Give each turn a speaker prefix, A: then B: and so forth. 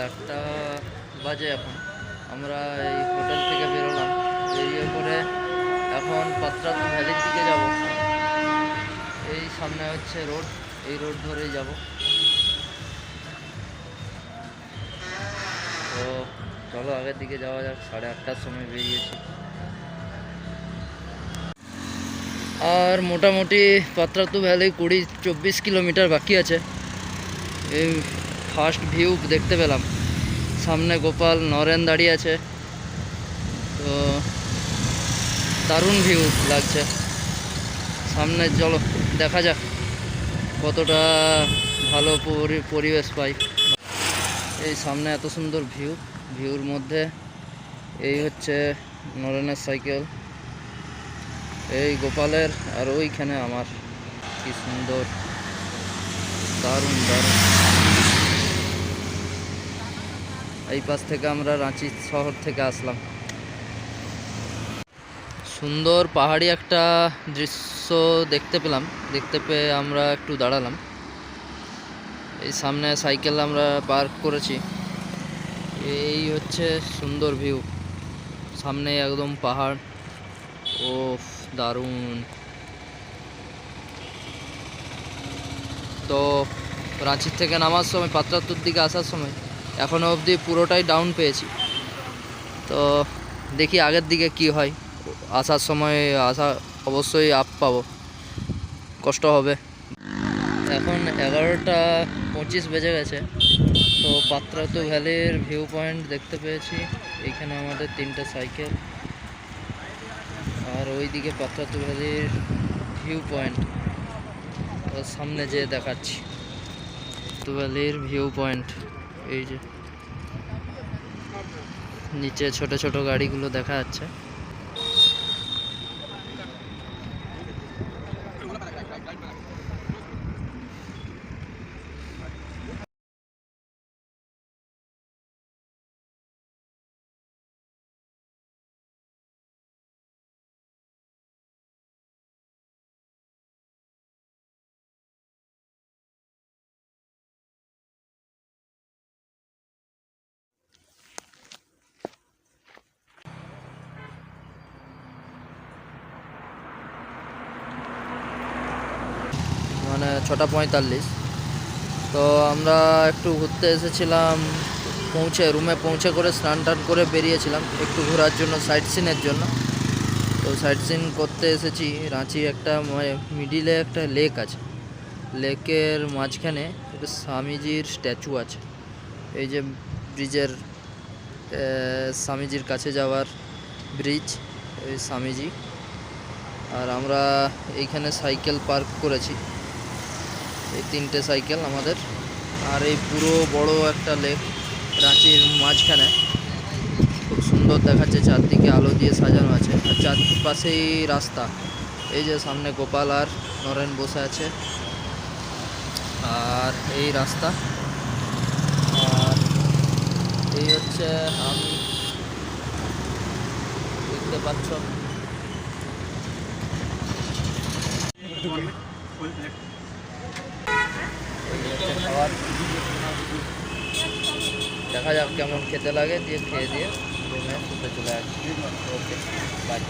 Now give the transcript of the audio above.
A: 8টা বাজে এখন। আমরা এই হোটেল থেকে বেরোলাম, বেরিয়ে পরে এখন পাত্রাতু ভ্যালির দিকে যাব। এই সামনে হচ্ছে রোড, এই রোড ধরেই যাব। তো চলো আগের দিকে যাওয়া যাক। 8:30টার সময় বেরিয়েছি, আর মোটামুটি পাত্রাতু ভ্যালি 24 কিলোমিটার বাকি আছে। এই ফার্স্ট ভিউ দেখতে পেলাম, সামনে গোপাল নরেন দাঁড়িয়ে আছে। তো দারুণ ভিউ লাগছে সামনে। চলো দেখা যাক কতটা ভালো পরিবেশ পাই। এই সামনে এত সুন্দর ভিউর মধ্যে এই হচ্ছে নরেনের সাইকেল, এই গোপালের, আর ওইখানে আমার। কি সুন্দর, দারুণ দারুণ। এই পাশ থেকে আমরা রাঁচি শহর থেকে আসলাম। সুন্দর পাহাড়ি একটা দৃশ্য দেখতে পেলাম, দেখতে পেয়ে আমরা একটু দাঁড়ালাম। এই সামনে সাইকেল আমরা পার্ক করেছি। এই হচ্ছে সুন্দর ভিউ, সামনে একদম পাহাড়। ও দারুণ। তো রাঁচির থেকে নামার সময়, পাত্রাতুর দিকে আসার সময় এখনও অবধি পুরোটাই ডাউন পেয়েছি। তো দেখি আগের দিকে কি হয়। আসার সময় অবশ্যই আপ পাবো, কষ্ট হবে। এখন 11:25 বেজে গেছে। তো পাত্রাতু ভ্যালির ভিউ পয়েন্ট দেখতে পেয়েছি। এইখানে আমাদের 3টে সাইকেল, আর ওইদিকে পাত্রাতু ভ্যালির ভিউ পয়েন্ট সামনে যেয়ে দেখাচ্ছি। পাত্রাতু ভ্যালির ভিউ পয়েন্ট এই যে নিচে ছোট ছোট গাড়িগুলো দেখা যাচ্ছে। মানে 6:45। তো আমরা একটু ঘুরতে এসেছিলাম, রুমে পৌঁছে করে স্নান টান করে বেরিয়েছিলাম একটু ঘোরার জন্য, সাইট সিনের জন্য। তো সাইট সিন করতে এসেছি। রাঁচি একটা মিডিলে একটা লেক আছে, লেকের মাঝখানে একটা স্বামীজির স্ট্যাচু আছে। এই যে ব্রিজের, স্বামীজির কাছে যাওয়ার ব্রিজ, এই স্বামীজি। আর আমরা এইখানে সাইকেল পার্ক করেছি, এই 3টে সাইকেল আমাদের। আর এই পুরো বড় একটা লেক রাঁচির মাঝখানে, খুব সুন্দর দেখাচ্ছে, চারদিকে আলো দিয়ে সাজানো আছে, আর চারপাশেই রাস্তা। এই যে সামনে গোপাল আর নরেন বসে আছে, আর এই রাস্তা। আর এই হচ্ছে আমি, দেখতে পাচ্ছ। খাবার দেখা যাক কেমন খেতে লাগে, দিয়ে খেয়ে দিয়ে রুমে শুতে চলে আসছি। ওকে, বাই।